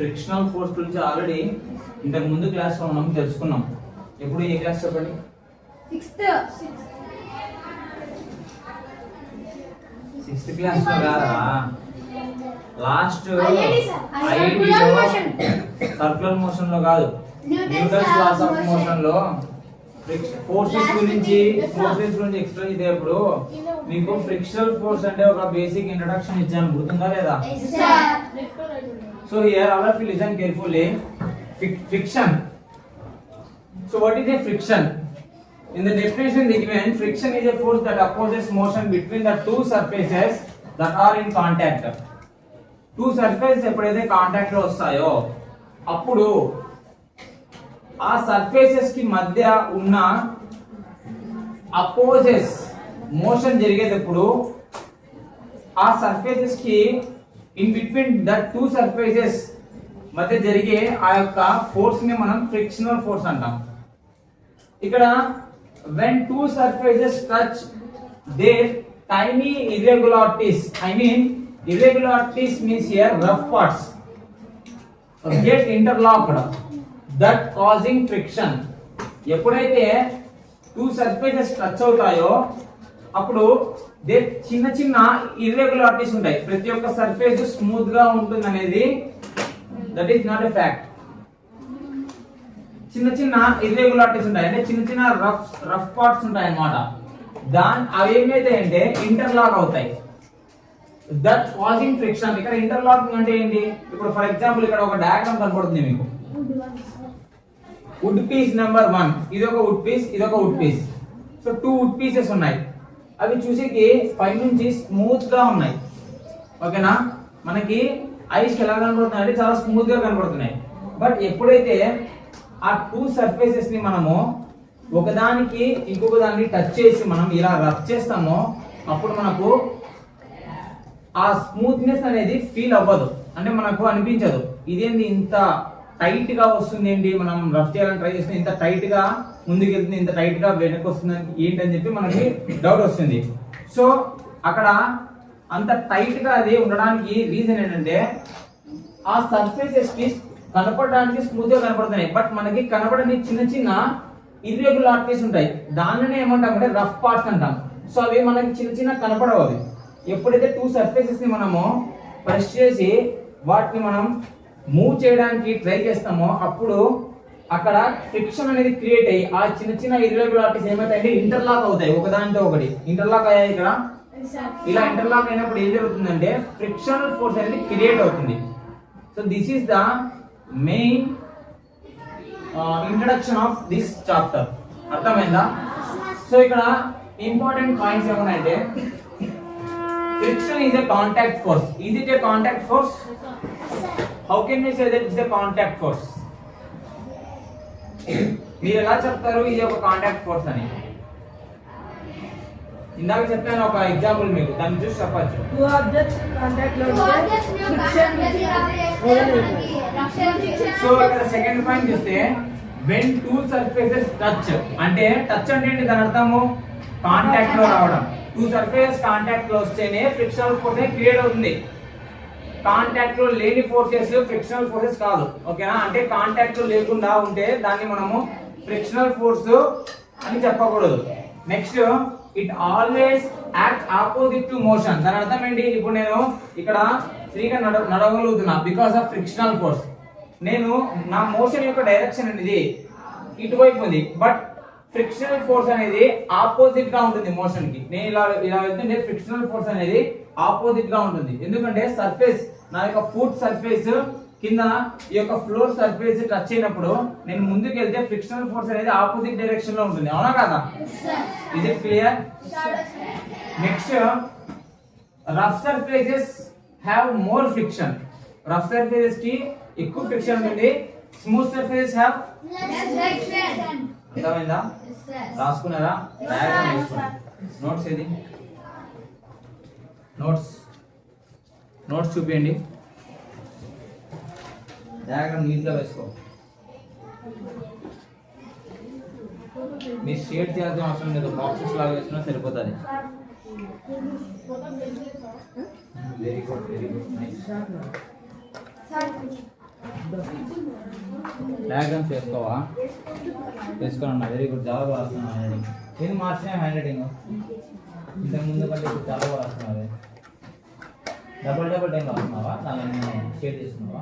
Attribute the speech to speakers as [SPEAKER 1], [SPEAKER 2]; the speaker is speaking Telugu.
[SPEAKER 1] ఫ్రిక్షనల్ ఫోర్స్ గురించి ఆల్రెడీ ఇంతకు ముందు క్లాస్ లో మనం తెలుసుకున్నాం. ఎప్పుడు ఏ క్లాస్ చెప్పండి? సిక్స్త్ క్లాస్ లో కాదా, లాస్ట్ సర్క్యులర్ మోషన్ లో కాదు, న్యూటన్స్ లాస్ ఆఫ్ మోషన్ లో ఫోర్సెస్ గురించి ఎక్స్ప్లెయిన్ చేసేటప్పుడు మీకు ఫ్రిక్షనల్ ఫోర్స్ అంటే ఒక బేసిక్ ఇంట్రడక్షన్ ఇచ్చాను, గుర్తుందా లేదా? So here all of you listen carefully. Friction. So what is a friction? In the definition given, friction is a force that opposes motion between the two surfaces that are in contact. Two surfaces ఎప్పుడైతే కాంటాక్ట్ లో వస్తాయో అప్పుడు ఆ సర్ఫేసెస్ కి మధ్య ఉన్న అపోజెస్ మోషన్ జరిగేటప్పుడు ఆ సర్ఫేసెస్ కి in between the two surfaces మధ్య జరిగే ఆ యొక్క ఫోర్స్ ని మనం ఫ్రిక్షనల్ ఫోర్స్ అంటాం. ఇక్కడ when two surfaces touch, their tiny irregularities, irregularities means here rough parts, get interlocked, that causing friction. ఎప్పుడైతే టూ సర్ఫేసెస్ టచ్ అవుతాయో అప్పుడు చిన్న చిన్న ఇర్రెగ్యులారిటీస్ ఉంటాయి. ప్రతి ఒక్క సర్ఫేస్ స్మూత్ గా ఉంటుంది అనేది that is not a fact. చిన్న చిన్న ఇర్రెగ్యులారిటీస్ ఉంటాయి, అంటే చిన్న చిన్న రఫ్ పార్ట్స్ ఉంటాయి అన్నమాట. అవి ఏమైతే అంటే ఇంటర్లాక్ అవుతాయి, దట్ కాజింగ్ ఫ్రిక్షన్. ఇక్కడ ఇంటర్లాకింగ్ అంటే ఏంటి? ఇప్పుడు ఫర్ ఎగ్జాంపుల్ ఇక్కడ ఒక డయాగ్రామ్ కనపడుతుంది మీకు. వుడ్ పీస్ నెంబర్ 1, ఇది ఒక వుడ్ పీస్, ఇది ఒక wood piece. So 2 wood pieces ఉన్నాయి. అవి చూసేకి పైనుంచి స్మూత్ గా ఉన్నాయి, ఓకేనా? మనకి ఐస్ ఎలా కనపడుతున్నాయి అంటే చాలా స్మూత్ గా కనపడుతున్నాయి. బట్ ఎప్పుడైతే ఆ 2 సర్ఫేసెస్ ని మనము ఒకదానికి ఇంకొక దాన్ని టచ్ చేసి మనం ఇలా రబ్ చేస్తామో అప్పుడు మనకు ఆ స్మూత్నెస్ అనేది ఫీల్ అవ్వదు, అంటే మనకు అనిపించదు ఇదేంటి ఇంత టైట్ గా వస్తుంది, ఏంటి మనం రఫ్ చేయాలని ట్రై చేస్తే ఇంత టైట్ గా ముందుకు వెళ్తుంది, ఇంత టైట్ గా వెనక్కి వస్తుంది ఏంటని చెప్పి మనకి డౌట్ వస్తుంది. సో అక్కడ అంత టైట్ గా అది ఉండడానికి రీజన్ ఏంటంటే ఆ సర్ఫేసెస్ కి కనపడడానికి స్మూత్ గా కనపడుతున్నాయి, బట్ మనకి కనపడని చిన్న చిన్న ఇర్రెగ్యులారిటీస్ ఉంటాయి. దానినే ఏమంటాం అంటే రఫ్ పార్ట్స్ అంటాం. సో అవి మనకి చిన్న చిన్న కనపడవు. అవి ఎప్పుడైతే 2 సర్ఫేసెస్ ని మనము ప్రెస్ చేసి వాటిని మనం మూవ్ చేయడానికి ట్రై చేస్తామో అప్పుడు అక్కడ ఫ్రిక్షన్ అనేది క్రియేట్ అయ్యి ఆ చిన్న చిన్న ఇర్రెగ్యులారిటీస్ ఏమైతాయంటే ఇంటర్లాక్ అవుతాయి, ఒకదానితో ఒకటి ఇంటర్లాక్ అయ్యాయి. ఇక్కడ ఇలా ఇంటర్లాక్ అయినప్పుడు ఏం జరుగుతుందంటే ఫ్రిక్షనల్ ఫోర్స్ అనేది క్రియేట్ అవుతుంది. So this is the main introduction of this chapter. అర్థమైందా? సో ఇక్కడ ఇంపార్టెంట్ పాయింట్స్ ఏమన్నాయంటే friction is a contact force. Is it a contact force? How can we say that it's a contact force? మీరు ఎలా చెప్తారు ఇది ఒక కాంటాక్ట్ ఫోర్స్ అని? ఇందాక చెప్పాను ఒక ఎగ్జాంపుల్ మీకు, దాన్ని చూసి చెప్పచ్చు.
[SPEAKER 2] Two objects contact లో ఉంటే
[SPEAKER 1] సో ఇక్కడ సెకండ్ పాయింట్ చూస్తే when two surfaces touch, అంటే టచ్ అంటే ఏంటి? దాని అర్థము కాంటాక్ట్ లో రావడం. 2 సర్ఫేస్ కాంటాక్ట్ లో వస్తేనే ఫ్రిక్షనల్ ఫోర్స్ క్రియేట్ అవుతుంది. కాంటాక్ట్ లో లేని ఫోర్సెస్ ఫ్రిక్షనల్ ఫోర్సెస్ కాదు, ఓకేనా? అంటే కాంటాక్ట్ లో లేకుండా ఉంటే దాన్ని మనము ఫ్రిక్షనల్ ఫోర్స్ అని చెప్పకూడదు. Next, it always act opposite to motion. దాని అర్థం ఏంటి? ఇప్పుడు నేను ఇక్కడ ఫ్రీగా నడవగలుగుతున్నా బికాస్ ఆఫ్ ఫ్రిక్షనల్ ఫోర్స్. నేను నా మోషన్ యొక్క డైరెక్షన్ అనేది ఇటువైపు ఉంది, బట్ ఫ్రిక్షనల్ ఫోర్స్ అనేది ఆపోజిట్ గా ఉంటుంది మోషన్ కి. నేను ఇలా వెళ్తుంటే ఫ్రిక్షనల్ ఫోర్స్ అనేది ఆపోజిట్ గా ఉంటుంది. ఎందుకంటే సర్ఫేస్, నా యొక్క ఫుట్ సర్ఫేస్ కింద ఈ యొక్క ఫ్లోర్ సర్ఫేస్ టచ్ అయినప్పుడు నేను ముందుకు వెళ్తే ఫ్రిక్షనల్ ఫోర్స్ అనేది ఆపోజిట్ డైరెక్షన్ లో ఉంటుంది, అవునా కదా? Is it clear? Next, rough surfaces have more friction. Rough surfaces కి ఎక్కువ ఫ్రిక్షన్ ఉంటుంది, smooth surfaces have less friction. అర్థమైందా? రాసుకున్నారా? డయాగ్రామ్ వేసుకోండి. నోట్స్ ఏది? నోట్స్ చూపించండి. డయాగ్రామ్ నీట్ గా వేసుకో. మీరు షేడ్ చేయాల్సిన అవసరం లేదు, బాక్సెస్ లాగా వేసుకున్నా సరిపోతుంది. Very good, very good, nice. Diagrams వేసుకోవా? వేసుకొని ఉన్నా. వెరీ గుడ్, చాలా బాగా రాస్తున్నావు హ్యాండ్ రైటింగ్. ఏది మార్చినా హ్యాండ్ రైటింగ్ ఇంతకు ముందు కంటే ఇప్పుడు చాలా బాగా రాస్తున్నావు. Double time రాస్తున్నావా? దాన్ని షేర్ చేస్తున్నావా?